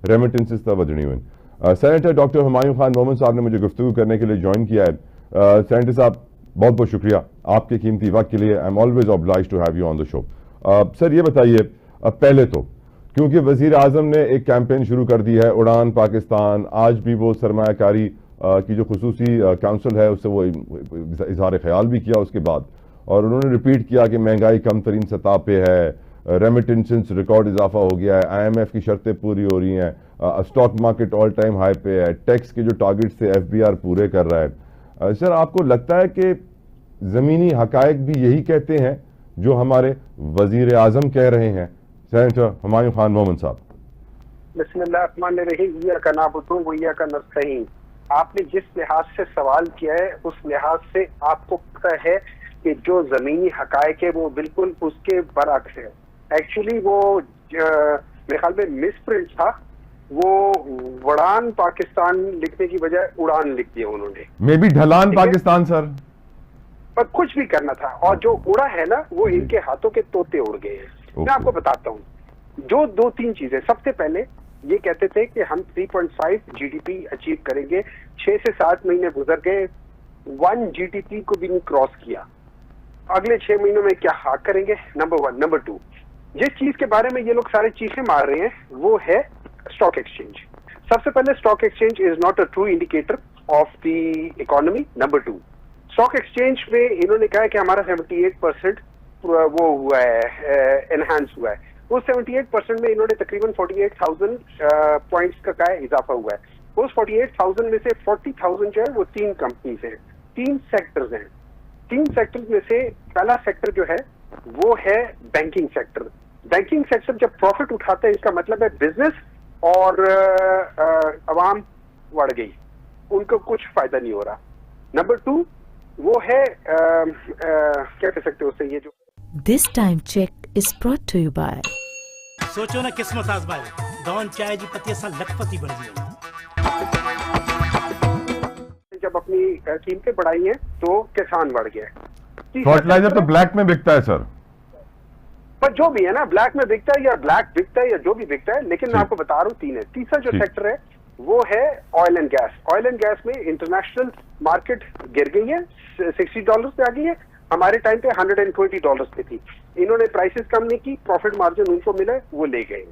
Remittances ता वधनी हुई। Senator doctor Humayun Khan Mohammad साहब ने मुझे गुफ्तगू करने के लिए ज्वाइन किया है। सेनेटर साहब बहुत बहुत शुक्रिया आपके कीमती वक्त के लिए। I am always oblige to have you on the show. Sir ये बताइए, पहले तो क्योंकि वजीर आजम ने एक कैंपेन शुरू कर दी है उड़ान पाकिस्तान, आज भी वो सरमायाकारी की जो खुसूसी काउंसिल है उससे वो इजहार ख्याल भी किया उसके बाद, और उन्होंने रिपीट किया कि महंगाई कम तरीन सतह पे है, रेमिटेंसेस रिकॉर्ड इजाफा हो गया है, IMF की शर्तें पूरी हो रही हैं, stock market all time high पे है, टैक्स के जो टारगेट्स थे FBR पूरे कर रहा है। सर आपको लगता है कि ज़मीनी हकायक भी यही कहते हैं जो हमारे वजीर आजम कह रहे हैं? सेनेटर हुमायूं खान मोहम्मद साहब। बिस्मिल्लाहिर्रहमानिर्रहीम। आपने जिस लिहाज से सवाल किया है उस लिहाज से आपको पता है कि जो जमीनी हकायक है वो बिल्कुल उसके बरअक्स है। एक्चुअली वो मेरे ख्याल में मिस प्रिंट था, वो वड़ान पाकिस्तान लिखने की बजाय उड़ान लिख दिया उन्होंने। मे बी ढलान पाकिस्तान सर, पर कुछ भी करना था, और जो उड़ा है ना वो इनके हाथों के तोते उड़ गए हैं। मैं आपको बताता हूँ जो 2-3 चीजें। सबसे पहले ये कहते थे कि हम 3.5 GDP अचीव करेंगे, 6 से 7 महीने गुजर गए, 1 GDP को भी नहीं क्रॉस किया। अगले 6 महीनों में क्या हाँ करेंगे? नंबर 1। नंबर 2, जिस चीज के बारे में ये लोग सारे चीखें मार रहे हैं वो है स्टॉक एक्सचेंज। सबसे पहले stock exchange is not a true indicator of the economy. Number 2, stock exchange में इन्होंने कहा है कि हमारा 78% वो हुआ है, एनहांस हुआ है। उस 78% में इन्होंने तकरीबन 48,000 पॉइंट्स का क्या इजाफा हुआ है। उस 48,000 में से 40,000 जो है वो 3 कंपनीज हैं, 3 सेक्टर्स हैं। 3 सेक्टर्स में से पहला सेक्टर जो है वो है बैंकिंग सेक्टर। बैंकिंग सेक्टर जब प्रॉफिट उठाता है इसका मतलब है बिजनेस और अवाम बढ़ गई, उनको कुछ फायदा नहीं हो रहा। नंबर 2 वो है क्या कह सकते हो उससे, ये जो this time check is brought to you by. सोचो ना किस्मत आजमाए डॉन चाय जी पति असा लखपति बन गई। जब अपनी कीमतें बढ़ाई हैं तो किसान बढ़ गया। फर्टिलाइजर तो ब्लैक में बिकता है सर, पर जो भी है ना, ब्लैक में बिकता है या ब्लैक बिकता है या जो भी बिकता है, लेकिन मैं आपको बता रहा हूँ 3 है। तीसरा जो सेक्टर है वो है oil and gas. Oil and gas में इंटरनेशनल मार्केट गिर गई है, $60 पे आ गई है, हमारे टाइम पे $120 पे थी। इन्होंने प्राइसेस कम नहीं की, प्रॉफिट मार्जिन उनको मिला, वो ले गए।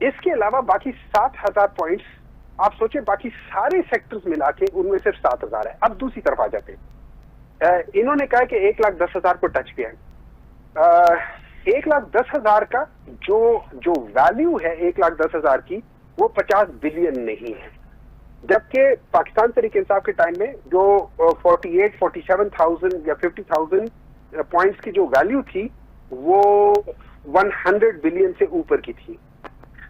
इसके अलावा बाकी 7,000 पॉइंट्स, आप सोचे बाकी सारे सेक्टर्स मिला के उनमें सिर्फ 7,000 है। अब दूसरी तरफ आ जाते हैं, इन्होंने कहा कि 1,10,000 को टच किया है। 1,10,000 का जो वैल्यू है 1,10,000 की वो 50 बिलियन नहीं है, जबकि पाकिस्तान तहरीक इंसाफ के टाइम में जो 47,000 या 50,000 पॉइंट्स की जो वैल्यू थी वो 100 बिलियन से ऊपर की थी।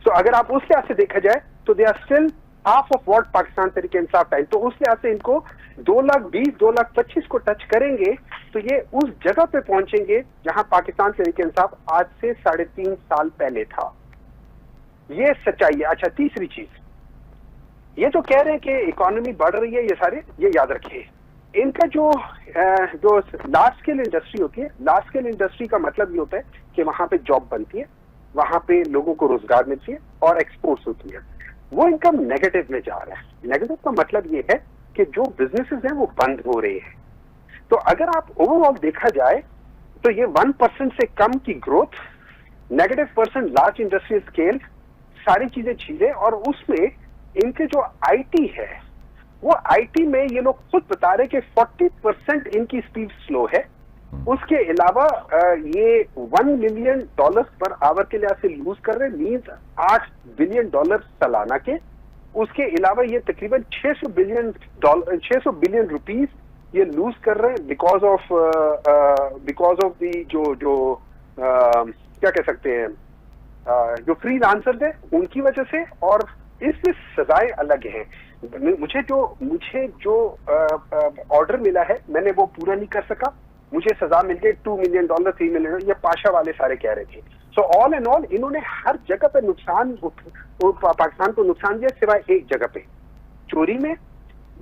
तो अगर आप उस लिहाज से देखा जाए तो they are still half of what Pakistan Tehreek Insaf time. तो उस लिहाज से इनको 2,20,000 2,25,000 को टच करेंगे तो ये उस जगह पे पहुंचेंगे जहां पाकिस्तान तहरीक इंसाफ आज से 3.5 साल पहले था। ये सच्चाई है। अच्छा, तीसरी चीज, ये जो कह रहे हैं कि इकोनॉमी बढ़ रही है, ये सारे ये याद रखिए, इनका जो लार्ज स्केल इंडस्ट्री होती है, लार्ज स्केल इंडस्ट्री का मतलब ये होता है कि वहां पे जॉब बनती है, वहां पे लोगों को रोजगार मिलती है और एक्सपोर्ट्स होती है। वो इनकम नेगेटिव में जा रहा है। नेगेटिव का मतलब ये है कि जो बिजनेसेस हैं वो बंद हो रहे हैं। तो अगर आप ओवरऑल देखा जाए तो ये 1% से कम की ग्रोथ, -% लार्ज इंडस्ट्रियल स्केल, सारी चीजें और उसमें इनके जो आईटी है वो आईटी में ये लोग खुद बता रहे कि 40% इनकी स्पीड स्लो है। उसके अलावा ये $1 मिलियन पर आवर के लिहाज से लूज कर रहे हैं, मीन्स $8 बिलियन सालाना के। उसके अलावा ये तकरीबन 600 बिलियन रुपीस ये लूज कर रहे हैं बिकॉज ऑफ दी जो क्या कह सकते हैं, जो फ्रीलांसर्स हैं उनकी वजह से। और इसमें सजाएं अलग हैं। मुझे जो ऑर्डर मिला है मैंने वो पूरा नहीं कर सका, मुझे सजा मिल गई $2 मिलियन, $3 मिलियन, ये पाशा वाले सारे कह रहे थे। सो ऑल एंड ऑल इन्होंने हर जगह पे नुकसान, पाकिस्तान को नुकसान दिया सिवाय एक जगह पे, चोरी में,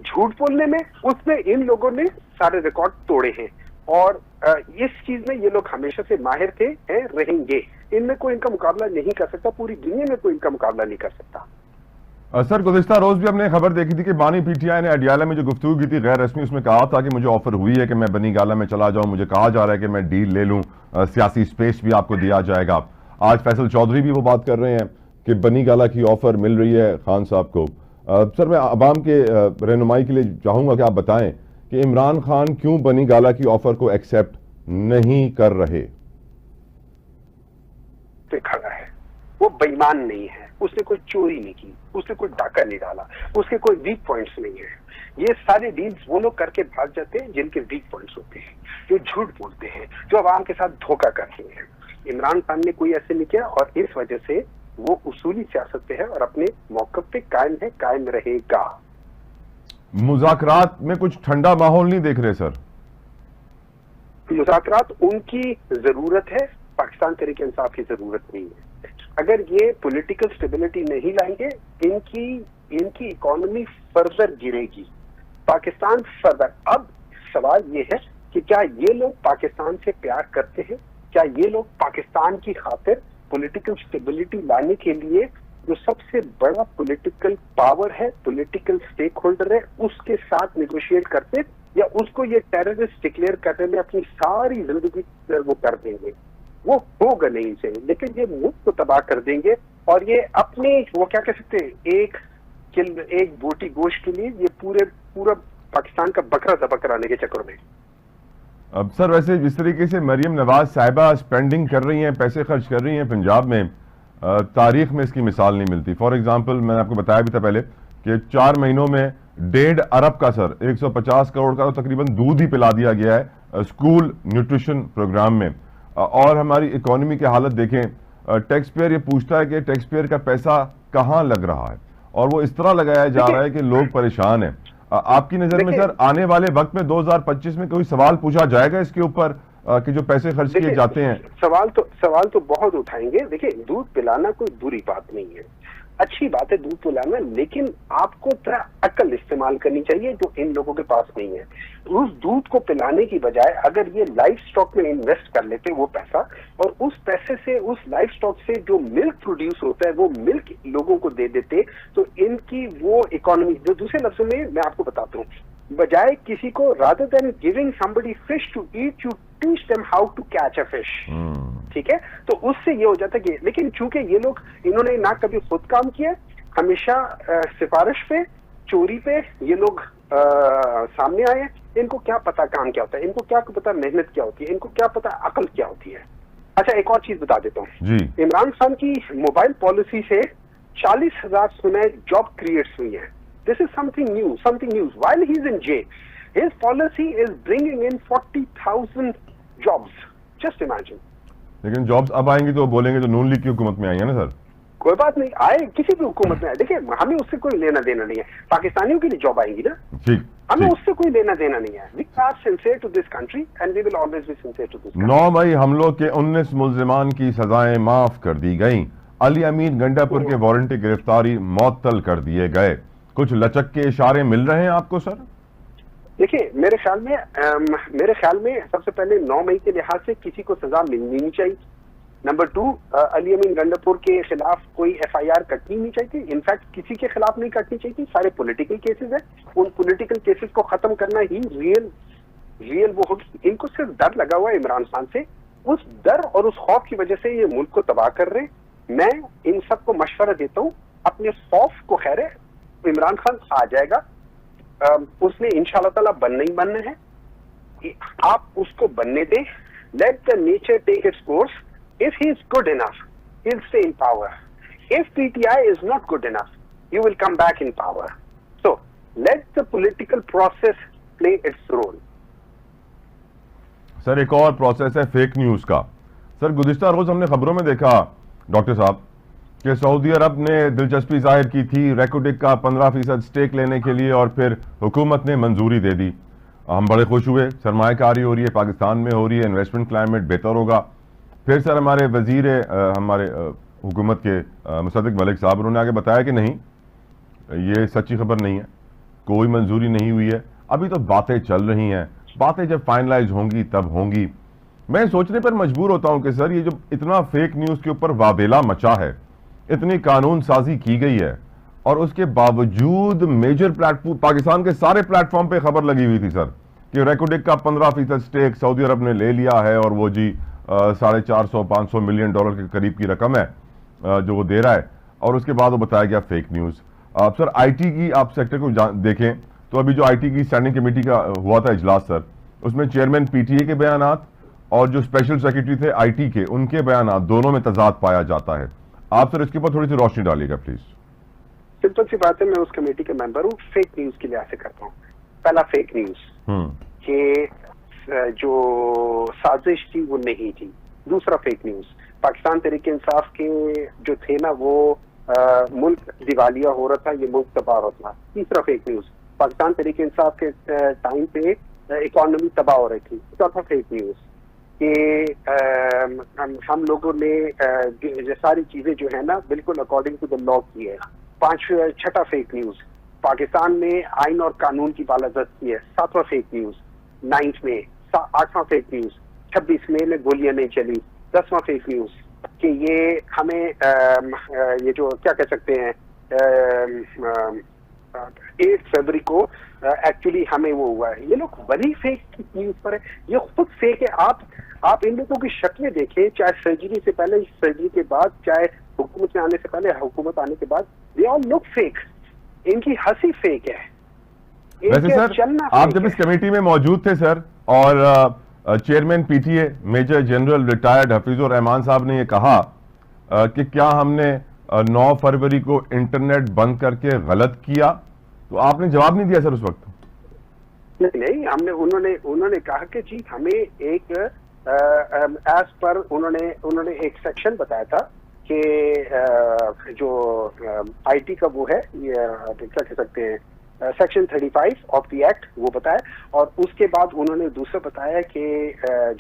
झूठ बोलने में। उसमें इन लोगों ने सारे रिकॉर्ड तोड़े हैं और इस चीज में ये लोग हमेशा से माहिर थे, रहेंगे। इनमें कोई इनका मुकाबला नहीं कर सकता, पूरी दुनिया में कोई इनका मुकाबला नहीं कर सकता। सर गुज़िश्ता रोज भी हमने खबर देखी थी कि बानी पीटीआई ने अडियाला में जो गुफ्तगू की थी गैर रस्मी, उसमें कहा था कि मुझे ऑफर हुई है कि मैं बनी गाला में चला जाऊं, मुझे कहा जा रहा है कि मैं डील ले लूं, सियासी स्पेस भी आपको दिया जाएगा। आज फैसल चौधरी भी वो बात कर रहे हैं कि बनी गाला की ऑफर मिल रही है खान साहब को। सर मैं अवाम के रहनुमाई के लिए चाहूंगा कि आप बताएं कि इमरान खान क्यों बनी गाला की ऑफर को एक्सेप्ट नहीं कर रहे। खड़ा है, वो बेईमान नहीं है, उसने कोई चोरी नहीं की, उसने कोई डाका नहीं डाला, उसके कोई वीक पॉइंट्स नहीं है। ये सारे डील्स वो लोग करके भाग जाते हैं जिनके वीक पॉइंट्स होते हैं, जो झूठ बोलते हैं, जो आवाम के साथ धोखा करते हैं। इमरान खान ने कोई ऐसे नहीं किया और इस वजह से वो उसूली सियासत पे है और अपने मौकफ पे कायम है, कायम रहेगा। मुज़ाकरात में कुछ ठंडा माहौल नहीं देख रहे सर? मुज़ाकरात उनकी जरूरत है, पाकिस्तान तहरीक इंसाफ की जरूरत नहीं है। अगर ये पॉलिटिकल स्टेबिलिटी नहीं लाएंगे, इनकी इकोनॉमी फर्दर गिरेगी, पाकिस्तान फर्दर। अब सवाल ये है कि क्या ये लोग पाकिस्तान से प्यार करते हैं? क्या ये लोग पाकिस्तान की खातिर पॉलिटिकल स्टेबिलिटी लाने के लिए जो सबसे बड़ा पॉलिटिकल पावर है, पॉलिटिकल स्टेक होल्डर है, उसके साथ निगोशिएट करते, या उसको ये टेररिस्ट डिक्लेयर करने में अपनी सारी जिंदगी वो कर देंगे? वो होगा नहीं से, लेकिन ये मुल्क को तबाह कर देंगे। और ये अपने वो क्या कह सकते हैं, एक बोटी गोश्त के लिए ये पूरा पाकिस्तान का बकरा ज़बह कराने के चक्कर में। अब सर वैसे जिस तरीके से मरियम नवाज साहिबा स्पेंडिंग कर रही हैं, पैसे खर्च कर रही हैं पंजाब में, तारीख में इसकी मिसाल नहीं मिलती। फॉर एग्जांपल मैंने आपको बताया भी था पहले कि 4 महीनों में 1.5 अरब का सर 150 करोड़ का तो तकरीबन दूध ही पिला दिया गया है स्कूल न्यूट्रिशन प्रोग्राम में। और हमारी इकोनॉमी की हालत देखें, टैक्स पेयर ये पूछता है कि टैक्स पेयर का पैसा कहाँ लग रहा है, और वो इस तरह लगाया जा रहा है कि लोग परेशान हैं। आपकी नजर में सर आने वाले वक्त में 2025 में कोई सवाल पूछा जाएगा इसके ऊपर कि जो पैसे खर्च किए जाते हैं? सवाल तो बहुत उठाएंगे। देखिए, दूध पिलाना कोई बुरी बात नहीं है, अच्छी बात है दूध पिलाना, लेकिन आपको थोड़ा अक्ल इस्तेमाल करनी चाहिए जो इन लोगों के पास नहीं है। उस दूध को पिलाने की बजाय अगर ये लाइफ स्टॉक में इन्वेस्ट कर लेते वो पैसा, और उस पैसे से, उस लाइफ स्टॉक से जो मिल्क प्रोड्यूस होता है वो मिल्क लोगों को दे देते, तो इनकी वो इकोनॉमी, जो दूसरे लफ्जों में मैं आपको बताता हूँ, बजाय किसी को rather than giving somebody fish to eat, you teach them how to catch a fish. ठीक है, तो उससे ये हो जाता है कि, लेकिन चूंकि ये लोग, इन्होंने ना कभी खुद काम किया, हमेशा सिफारिश पे, चोरी पे ये लोग सामने आए। इनको क्या पता काम क्या होता है, इनको क्या पता मेहनत क्या होती है, इनको क्या पता अकल क्या होती है। अच्छा, एक और चीज बता देता हूँ, इमरान खान की मोबाइल पॉलिसी से 40,000 सुनाए जॉब क्रिएट्स हुई है। This is something new. While he's in jail, his policy is bringing in 40,000 jobs. Just imagine. लेकिन जॉब्स अब आएंगी तो बोलेंगे तो नून लीग की हुकूमत में आई है ना सर। कोई बात नहीं, आए किसी भी हुकूमत में आए, देखिए हमें उससे कोई लेना देना नहीं है। पाकिस्तानियों के लिए जॉब आएंगी ना, ठीक, हमें उससे कोई लेना देना नहीं है। We are sincere to this country and we will always be sincere to this country. 9 मई हमलों के 19 मुल्जिमान की सजाएं माफ कर दी गई। अली अमीन गंडापुर के वारंटी गिरफ्तारी मुअत्तल कर दिए गए। कुछ लचक के इशारे मिल रहे हैं आपको सर? देखिए, मेरे ख्याल में सबसे पहले 9 मई के लिहाज से किसी को सजा मिलनी नहीं चाहिए। नंबर 2, अली अमीन गंडापुर के खिलाफ कोई FIR कटनी नहीं चाहिए। इनफैक्ट किसी के खिलाफ नहीं कटनी चाहिए, सारे पॉलिटिकल केसेस हैं। उन पॉलिटिकल केसेस को खत्म करना ही रियल वो होगी। इनको सिर्फ डर लगा हुआ है इमरान खान से, उस डर और उस खौफ की वजह से ये मुल्क को तबाह कर रहे हैं। मैं इन सबको मशवरा देता हूँ, अपने खौफ को, खैर है इमरान खान आ जाएगा, उसने इंशाल्लाह ताला बनना ही बनना है, आप उसको बनने दें। Let the nature take its course. If he is good enough, he will stay in power. If PTI is not good enough, you will come back in power. So let the political process play its role. Sir एक और process है fake news का। Sir गुज़िश्ता रोज हमने खबरों में देखा डॉक्टर साहब कि सऊदी अरब ने दिलचस्पी जाहिर की थी रेकोडिक का 15% स्टेक लेने के लिए, और फिर हुकूमत ने मंजूरी दे दी। हम बड़े खुश हुए, सरमायाकारी हो रही है, पाकिस्तान में हो रही है, इन्वेस्टमेंट क्लाइमेट बेहतर होगा। फिर सर हमारे वजीर हमारे हुकूमत के मुसद्दिक मलिक साहब, उन्होंने आगे बताया कि नहीं, ये सच्ची खबर नहीं है, कोई मंजूरी नहीं हुई है, अभी तो बातें चल रही हैं, बातें जब फाइनलाइज होंगी तब होंगी। मैं सोचने पर मजबूर होता हूं कि सर ये जो इतना फेक न्यूज के ऊपर वावेला मचा है, इतनी कानून साजी की गई है, और उसके बावजूद मेजर प्लेटफॉर्म, पाकिस्तान के सारे प्लेटफॉर्म पे खबर लगी हुई थी सर कि रेकोडेक का 15% स्टेक सऊदी अरब ने ले लिया है और वो जी 450-500 मिलियन डॉलर के करीब की रकम है जो वो दे रहा है, और उसके बाद वो बताया गया फेक न्यूज़। सर आईटी की आप सेक्टर को देखें तो अभी जो आईटी की स्टैंडिंग कमेटी का हुआ था इजलास सर, उसमें चेयरमैन पीटीए के बयानात और जो स्पेशल सेक्रेटरी थे आईटी के, उनके बयानात दोनों में तजाद पाया जाता है। आप सर इसके ऊपर थोड़ी सी रोशनी डालिएगा प्लीज। सिंपल सी बात है, मैं उस कमेटी के मेंबर हूँ, फेक न्यूज के लिहाज से करता हूँ। पहला फेक न्यूज कि जो साजिश थी वो नहीं थी। दूसरा फेक न्यूज, पाकिस्तान तहरीक इंसाफ के जो थे ना वो मुल्क दिवालिया हो रहा था, ये मुल्क तबाह हो रहा था। तीसरा फेक न्यूज, पाकिस्तान तहरीक इंसाफ के टाइम पे इकोनॉमी तबाह हो रही थी। चौथा फेक न्यूज कि हम लोगों ने सारी चीजें जो है ना बिल्कुल अकॉर्डिंग टू द लॉ की है। छठा फेक न्यूज, पाकिस्तान में आइन और कानून की बालादस्ती है। सातवां फेक न्यूज, 9 में। 8वां फेक न्यूज, 26 मई में गोलियां नहीं चली। 10वां फेक न्यूज कि ये हमें ये जो क्या कह सकते हैं 8 फरवरी को एक्चुअली हमें वो हुआ है। ये लोग बड़ी फेक न्यूज पर है, ये खुद फेक है। आप इन लोगों की शक्लें देखें, चाहे सर्जरी से पहले, सर्जरी के बाद, चाहे हुकूमत में आने से पहले, हुकूमत आने के बाद, दे ऑल लुक फेक। इनकी हंसी फेक है। वैसे सर आप जब इस कमेटी में मौजूद थे सर, और chairman PTA major general retired Hafeezur Rehman साहब ने ये कहा कि क्या हमने 9 फरवरी को इंटरनेट बंद करके गलत किया, तो आपने जवाब नहीं दिया सर उस वक्त? नहीं, उन्होंने कहा कि जी हमें एक एज पर उन्होंने एक सेक्शन बताया था कि जो आईटी का वो है, ये क्या कह सकते हैं सेक्शन 35 ऑफ द एक्ट, वो बताया। और उसके बाद उन्होंने दूसरा बताया कि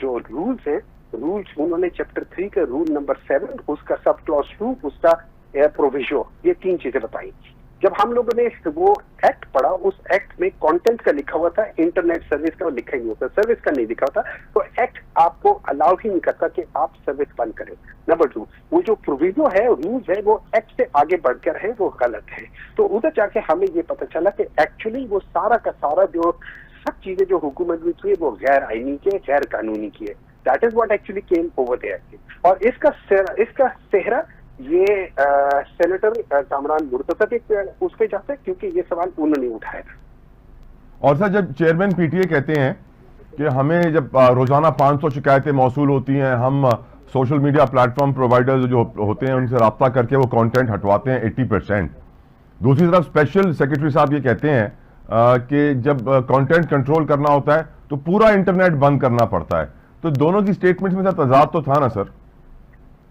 जो रूल्स हैं, रूल्स उन्होंने चैप्टर 3 का रूल नंबर 7, उसका सब क्लॉज 2, उसका प्रोविजो, ये 3 चीजें बताई। जब हम लोगों ने वो एक्ट पढ़ा, उस एक्ट में कंटेंट का लिखा हुआ था, इंटरनेट सर्विस का लिखा ही नहीं होता, सर्विस का नहीं लिखा होता, तो एक्ट आपको अलाउ ही नहीं करता कि आप सर्विस बंद करें। नंबर 2, वो जो प्रोविजो है, रूल्स है, वो एक्ट से आगे बढ़कर है, वो गलत है। तो उधर जाके हमें ये पता चला कि एक्चुअली वो सारा का सारा जो सब चीजें जो हुकूमत ने की है वो गैर आईनी के, गैर कानूनी की है। That is what actually came over there. और इसका सेहरा ये सेनेटर कामरान मुर्तजा के उस पे जाता है, क्योंकि ये सवाल उन्होंने उठाया था। और सर जब चेयरमैन पीटीए कहते हैं कि हमें जब रोजाना 500 शिकायतें मौसूल होती हैं, हम सोशल मीडिया प्लेटफॉर्म प्रोवाइडर्स जो होते हैं उनसे रब्ता करके वो कंटेंट हटवाते हैं 80%। दूसरी तरफ स्पेशल सेक्रेटरी साहब ये कहते हैं कि जब कंटेंट कंट्रोल करना होता है तो पूरा इंटरनेट बंद करना पड़ता है। तो दोनों की स्टेटमेंट में तजाद तो था ना सर?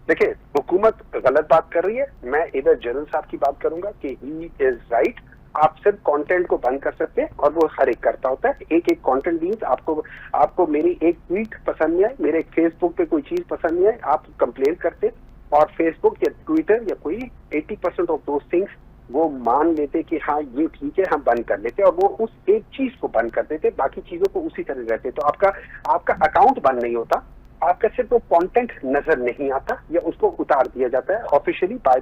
देखिए, हुकूमत गलत बात कर रही है। मैं इधर जनरल साहब की बात करूंगा कि ही इज राइट। आप सिर्फ कंटेंट को बंद कर सकते हैं और वो हर एक करता होता है। एक कंटेंट मीन्स आपको मेरी एक ट्वीट पसंद नहीं आई, मेरे फेसबुक पे कोई चीज पसंद नहीं आई, आप कंप्लेन करते और फेसबुक या ट्विटर या कोई 80% ऑफ दोज थिंग्स वो मान लेते कि हाँ ये ठीक है, हम बंद कर लेते, और वो उस एक चीज को बंद कर देते, बाकी चीजों को उसी तरह रहते। तो आपका अकाउंट बंद नहीं होता, आपका सिर्फ वो कंटेंट नजर नहीं आता या उसको उतार दिया जाता है officially by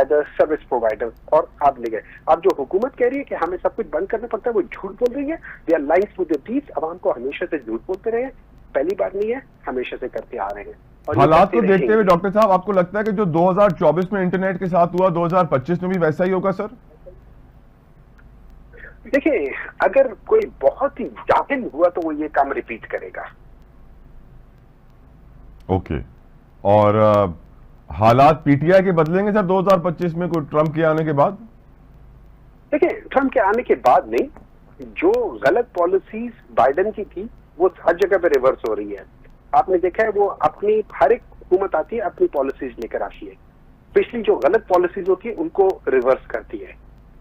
the service provider, और आप ले गए। अब जो हुकूमत कह रही है कि हमें सब कुछ बंद करना पड़ता है, वो झूठ बोल रही है। They are lying to the deeds. अवाम को हमेशा से झूठ बोलते रहे, पहली बार नहीं है, हमेशा से करते आ रहे हैं। हालात को देखते हुए डॉक्टर साहब, आपको लगता है कि जो 2024 में इंटरनेट के साथ हुआ 2025 में भी वैसा ही होगा सर? देखिए, अगर कोई बहुत ही जाहिल हुआ तो वो ये काम रिपीट करेगा। ओके। और हालात पीटीआई के बदलेंगे सर 2025 में, कोई ट्रंप के आने के बाद? देखिए, ट्रंप के आने के बाद नहीं, जो गलत पॉलिसीज बाइडेन की थी वो हर जगह पे रिवर्स हो रही है। आपने देखा है, वो अपनी हर एक हुकूमत आती है अपनी पॉलिसीज लेकर आती है, पिछली जो गलत पॉलिसीज होती है उनको रिवर्स करती है।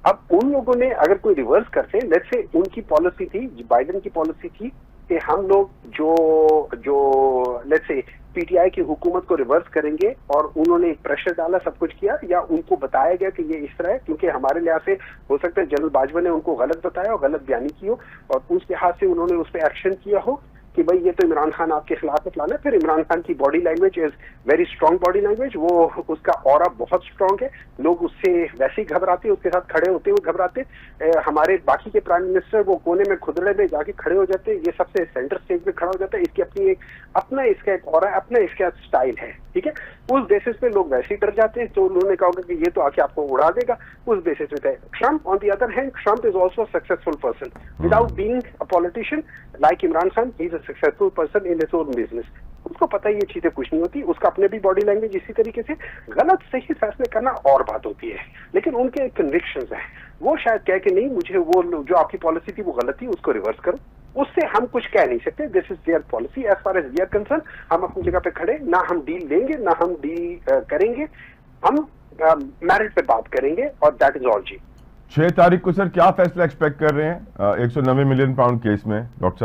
अब उन लोगों ने अगर कोई रिवर्स करते, लेट्स से उनकी पॉलिसी थी, बाइडेन की पॉलिसी थी कि हम लोग जो लेट्स से पीटीआई की हुकूमत को रिवर्स करेंगे, और उन्होंने प्रेशर डाला, सब कुछ किया, या उनको बताया गया कि ये इस तरह है, क्योंकि हमारे लिहाज से हो सकता है जनरल बाजवा ने उनको गलत बताया और गलत बयानी की हो, और उस लिहाज से उन्होंने उस पर एक्शन किया हो कि भाई ये तो इमरान खान आपके खिलाफ निकलाना है। फिर इमरान खान की body language is very strong body language, वो उसका ऑरा बहुत स्ट्रॉन्ग है, लोग उससे वैसे ही घबराते, उसके साथ खड़े होते हुए घबराते। हमारे बाकी के प्राइम मिनिस्टर वो कोने में खुदरे में जाके खड़े हो जाते, ये सबसे सेंटर स्टेज पे खड़ा हो जाता है। इसकी अपनी एक अपना इसका एक ऑरा, अपना इसका स्टाइल है, ठीक है। उस बेसिस पे लोग वैसे ही डर जाते हैं, तो उन्होंने कहा कि ये तो आके आपको उड़ा देगा, उस बेसिस पे। Trump on the other hand, Trump is also successful person without being a politician like Imran Khan. He is a successful person in his own business. उसको पता है ये चीजें कुछ नहीं होती, उसका अपने भी बॉडी लैंग्वेज इसी तरीके से। गलत सही फैसले करना और बात होती है, लेकिन उनके कन्विक्शंस हैं, वो शायद कह के नहीं मुझे वो जो आपकी पॉलिसी थी वो गलत थी, उसको रिवर्स करो। उससे हम कुछ कह नहीं सकते। This is their policy as far as we are concerned. हम अपनी जगह पे खड़े, ना हम डील लेंगे ना हम डील करेंगे, हम मैरिट पे बात करेंगे और दैट इज ऑल जी। 6 तारीख को सर क्या फैसला एक्सपेक्ट कर रहे हैं 190 मिलियन पाउंड केस में डॉक्टर साहब?